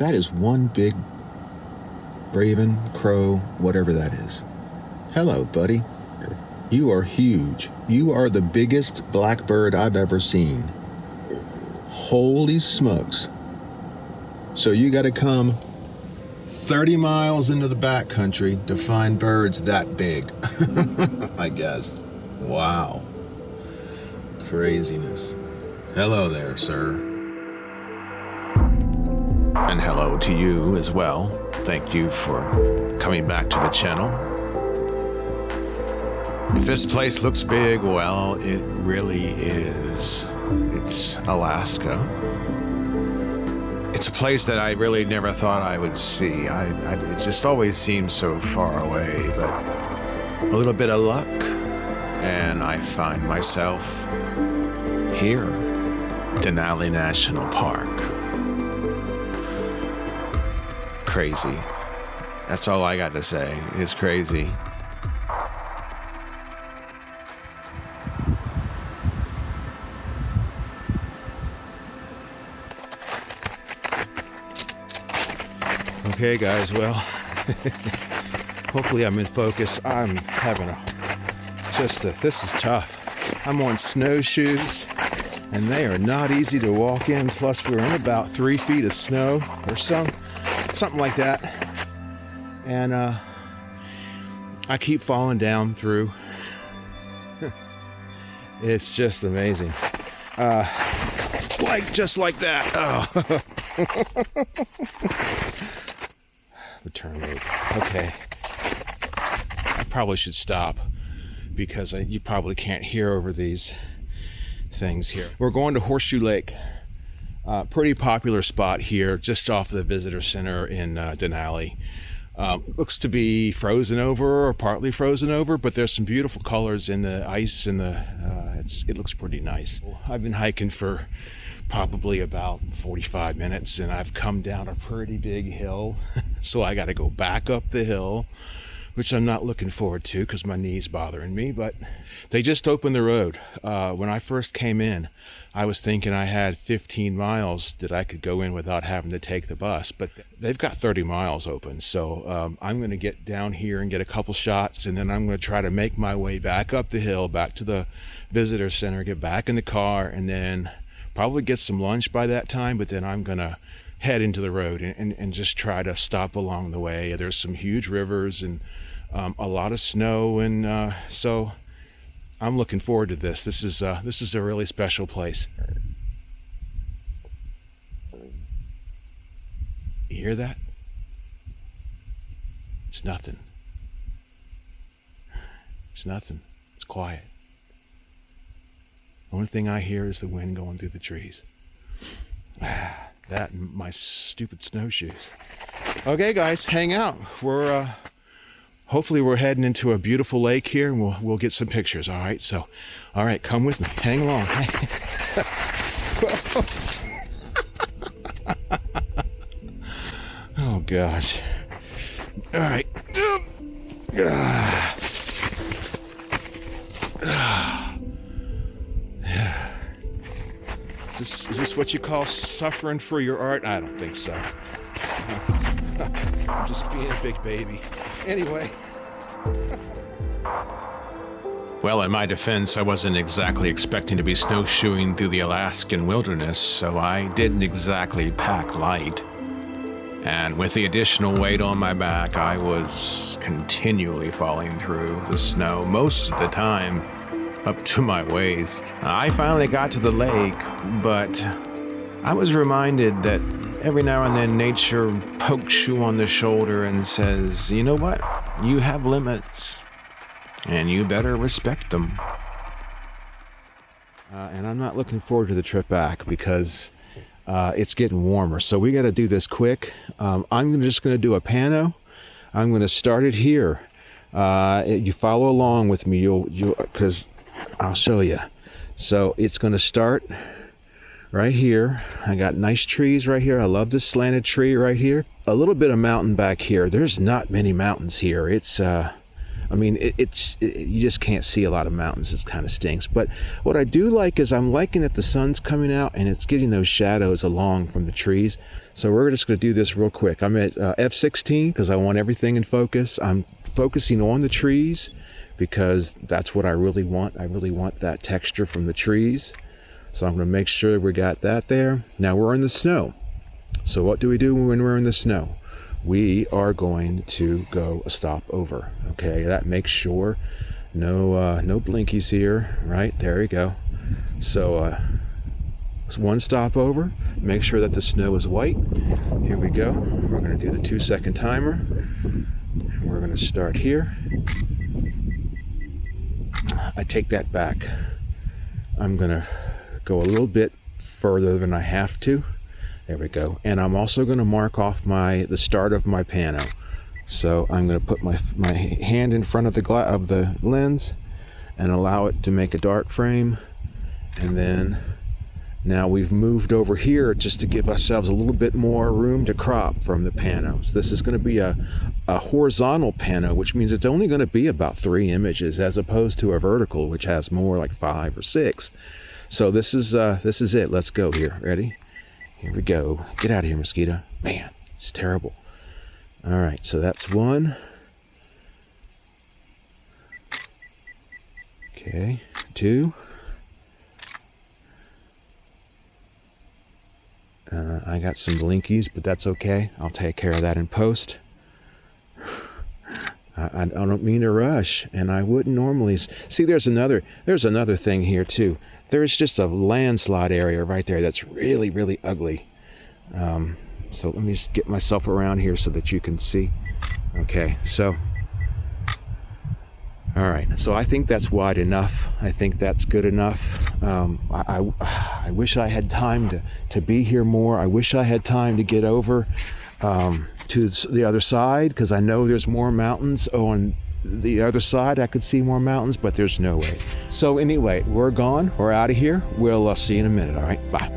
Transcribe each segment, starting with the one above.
That is one big raven, crow, whatever that is. Hello, buddy. You are huge. You are the biggest blackbird I've ever seen. Holy smokes. So you got to come 30 miles into the backcountry to find birds that big, I guess. Wow. Craziness. Hello there, sir. And hello to you as well. Thank you for coming back to the channel. If this place looks big, well, it really is. It's Alaska. It's a place that I really never thought I would see. It just always seemed so far away, but a little bit of luck, and I find myself here, Denali National Park. Crazy. That's all I got to say. It's crazy. Okay, guys, well, hopefully I'm in focus. I'm having this is tough. I'm on snowshoes, and they are not easy to walk in. Plus, we're in about 3 feet of snow or something like that. And I keep falling down through. It's just amazing. Just like that. Oh. Return mode. Okay. I probably should stop because you probably can't hear over these things here. We're going to Horseshoe Lake. Pretty popular spot here, just off the visitor center in Denali. Looks to be frozen over or partly frozen over, but there's some beautiful colors in the ice and it looks pretty nice. I've been hiking for probably about 45 minutes, and I've come down a pretty big hill. So I got to go back up the hill, which I'm not looking forward to because my knee's bothering me, but they just opened the road. When I first came in, I was thinking I had 15 miles that I could go in without having to take the bus, but they've got 30 miles open. So I'm going to get down here and get a couple shots, and then I'm going to try to make my way back up the hill, back to the visitor center, get back in the car, and then probably get some lunch by that time, but then I'm going to head into the road and just try to stop along the way. There's some huge rivers and a lot of snow, and so I'm looking forward to this. This is a really special place. You hear that? It's nothing. It's nothing. It's quiet. The only thing I hear is the wind going through the trees. That and my stupid snowshoes. Okay, guys, hang out. Hopefully we're heading into a beautiful lake here, and we'll get some pictures. All right, so, all right, come with me. Hang along. Oh gosh. All right. Is this what you call suffering for your art? I don't think so. I'm just being a big baby. Anyway. Well, in my defense, I wasn't exactly expecting to be snowshoeing through the Alaskan wilderness, so I didn't exactly pack light. And with the additional weight on my back, I was continually falling through the snow most of the time, up to my waist. I finally got to the lake, but I was reminded that every now and then nature pokes you on the shoulder and says, you know what? You have limits, and you better respect them. And I'm not looking forward to the trip back because it's getting warmer. So we got to do this quick. I'm just going to do a pano. I'm going to start it here. You follow along with me, because I'll show you. So it's going to start right here. I got nice trees right here. I love this slanted tree right here. A little bit of mountain back here. There's not many mountains here. It's I mean, you just can't see a lot of mountains. It kind of stinks. But what I do like is I'm liking that the sun's coming out and it's getting those shadows along from the trees. So we're just going to do this real quick. I'm at F16 because I want everything in focus. I'm focusing on the trees because that's what I really want. I really want that texture from the trees. So I'm going to make sure we got that there. Now we're in the snow. So what do we do when we're in the snow? We are going to go a stop over. Okay, that makes sure no blinkies here. Right, there we go. So one stop over. Make sure that the snow is white. Here we go. We're going to do the 2-second timer. And we're going to start here. I take that back. I'm going to go a little bit further than I have to. There we go. And I'm also going to mark off the start of my pano. So I'm going to put my hand in front of the lens and allow it to make a dark frame. And then now we've moved over here just to give ourselves a little bit more room to crop from the pano. So this is going to be a horizontal pano, which means it's only going to be about 3 images as opposed to a vertical, which has more like 5 or 6. So this is it. Let's go here. Ready? Here we go. Get out of here, mosquito. Man, it's terrible. All right, so that's 1. Okay, 2. I got some blinkies, but that's okay. I'll take care of that in post. I don't mean to rush, and I wouldn't normally. See, there's another thing here too. There's just a landslide area right there that's really, really ugly. So let me just get myself around here so that you can see. Okay, so all right, so I think that's wide enough. I think that's good enough. I wish I had time to be here more. I wish I had time to get over to the other side, because I know there's more mountains on the other side. I could see more mountains, but there's no way. So anyway, we're gone. We're out of here. We'll see you in a minute. All right, bye.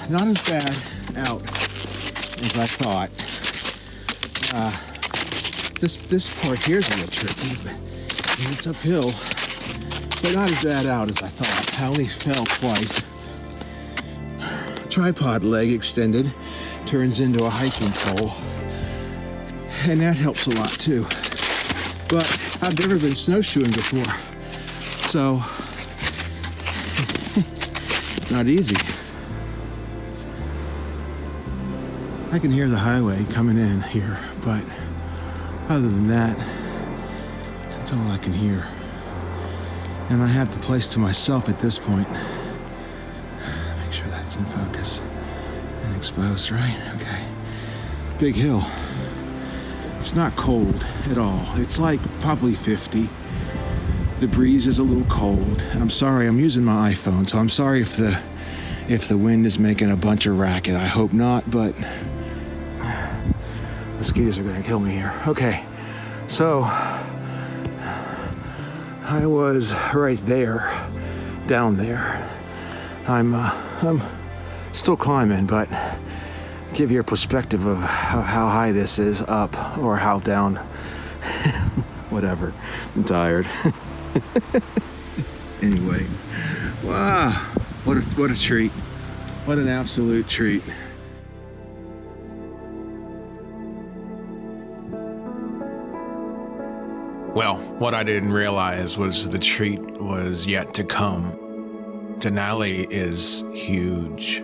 Not as bad out as I thought. This part here is a little tricky, but it's uphill. But not as bad out as I thought. I only fell twice. Tripod leg extended turns into a hiking pole, and that helps a lot too. But I've never been snowshoeing before, so not easy. I can hear the highway coming in here, but other than that, that's all I can hear. And I have the place to myself at this point. Make sure that's in focus and exposed, right? Okay. Big hill. It's not cold at all. It's like probably 50. The breeze is a little cold. I'm sorry, I'm using my iPhone, so I'm sorry if the wind is making a bunch of racket. I hope not, but mosquitoes are gonna kill me here. Okay, so I was right there, down there. I'm still climbing, but give you a perspective of how high this is up, or how down. Whatever. I'm tired. Anyway, wow, what a treat. What an absolute treat. Well, what I didn't realize was the treat was yet to come. Denali is huge.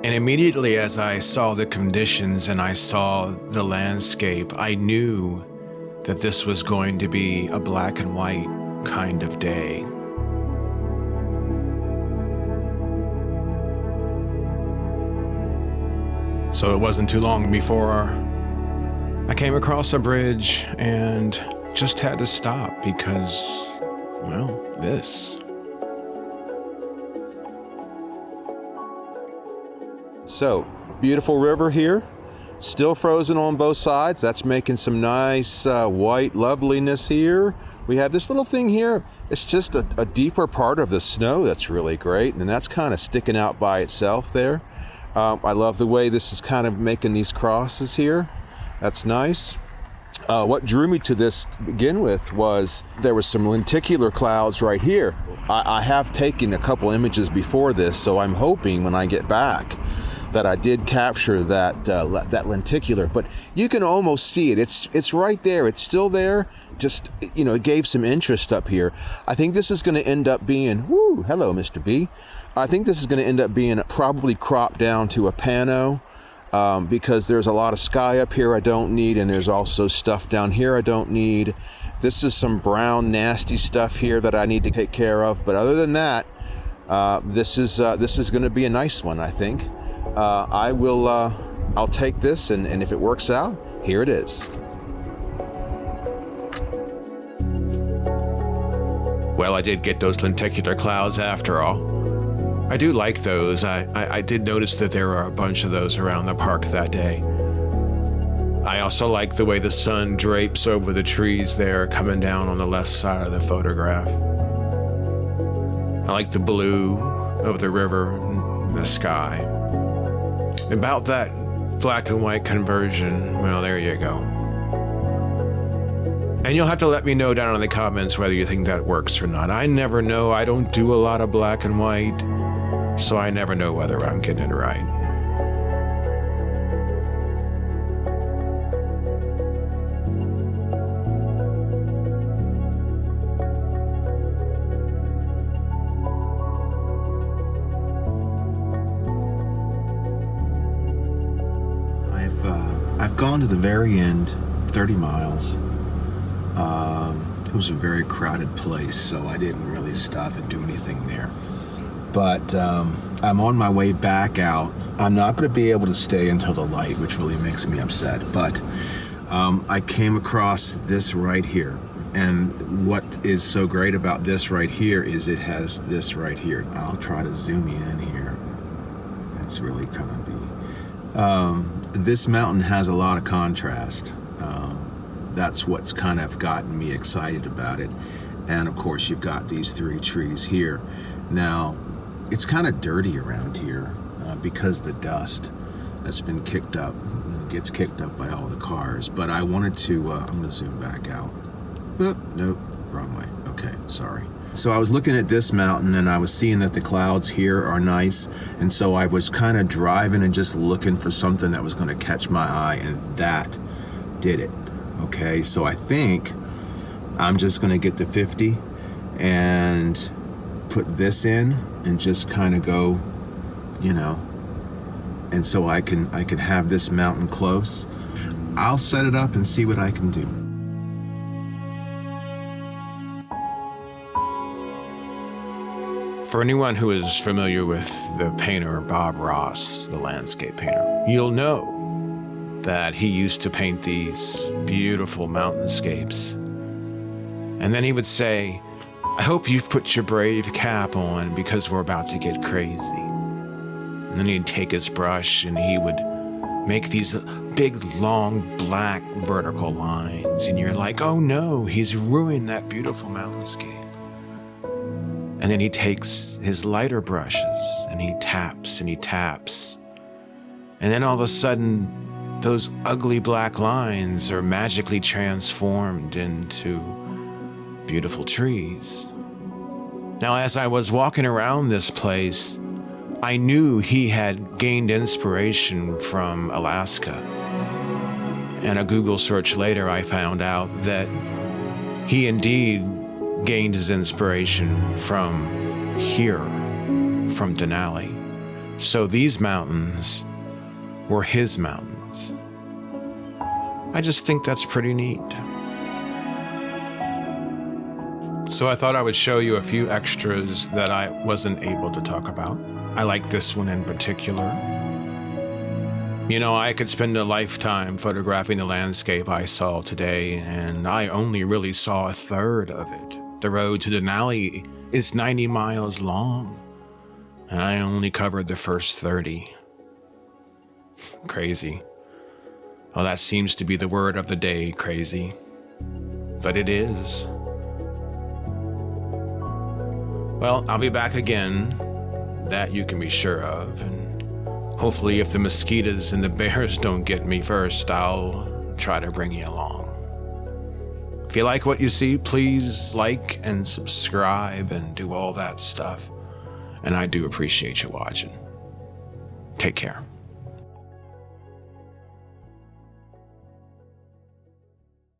And immediately as I saw the conditions and I saw the landscape, I knew that this was going to be a black and white kind of day. So it wasn't too long before I came across a bridge and just had to stop because, well, this. So, beautiful river here. Still frozen on both sides. That's making some nice white loveliness here. We have this little thing here. It's just a deeper part of the snow that's really great, and that's kind of sticking out by itself there. I love the way this is kind of making these crosses here. That's nice. What drew me to this to begin with was there was some lenticular clouds right here. I have taken a couple images before this, so I'm hoping when I get back that I did capture that lenticular, but you can almost see it. It's right there. It's still there. Just, it gave some interest up here. I think this is going to end up being, hello, Mr. B. I think this is going to end up being probably cropped down to a pano because there's a lot of sky up here I don't need, and there's also stuff down here I don't need. This is some brown, nasty stuff here that I need to take care of. But other than that, this is going to be a nice one, I think. I'll take this, and if it works out, here it is. Well, I did get those lenticular clouds after all. I do like those. I did notice that there are a bunch of those around the park that day. I also like the way the sun drapes over the trees there coming down on the left side of the photograph. I like the blue of the river and the sky. About that black and white conversion, well, there you go. And you'll have to let me know down in the comments whether you think that works or not. I never know. I don't do a lot of black and white, so I never know whether I'm getting it right. I've gone to the very end, 30 miles. It was a very crowded place, so I didn't really stop and do anything there. But I'm on my way back out. I'm not going to be able to stay until the light, which really makes me upset. But I came across this right here. And what is so great about this right here is it has this right here. I'll try to zoom you in here. It's really kind of this mountain has a lot of contrast. That's what's kind of gotten me excited about it. And of course you've got these three trees here. Now it's kind of dirty around here because the dust that's been kicked up, and it gets kicked up by all the cars. But I wanted to, I'm gonna zoom back out. Nope, wrong way. Okay, sorry. So I was looking at this mountain and I was seeing that the clouds here are nice. And so I was kind of driving and just looking for something that was going to catch my eye, and that did it. Okay, so I think I'm just going to get the 50 and put this in and just kind of go, and so I can have this mountain close. I'll set it up and see what I can do. For anyone who is familiar with the painter Bob Ross, the landscape painter, you'll know that he used to paint these beautiful mountainscapes. And then he would say, "I hope you've put your brave cap on because we're about to get crazy." And then he'd take his brush and he would make these big, long, black vertical lines. And you're like, oh no, he's ruined that beautiful mountainscape. And then he takes his lighter brushes and he taps and he taps. And then all of a sudden, those ugly black lines are magically transformed into beautiful trees. Now, as I was walking around this place, I knew he had gained inspiration from Alaska. And a Google search later, I found out that he indeed gained his inspiration from here, from Denali. So these mountains were his mountains. I just think that's pretty neat. So I thought I would show you a few extras that I wasn't able to talk about. I like this one in particular. You know, I could spend a lifetime photographing the landscape I saw today, and I only really saw a third of it. The road to Denali is 90 miles long, and I only covered the first 30. Crazy. Well, that seems to be the word of the day, crazy. But it is. Well, I'll be back again. That you can be sure of, and hopefully if the mosquitoes and the bears don't get me first, I'll try to bring you along. If you like what you see, please like and subscribe and do all that stuff. And I do appreciate you watching. Take care.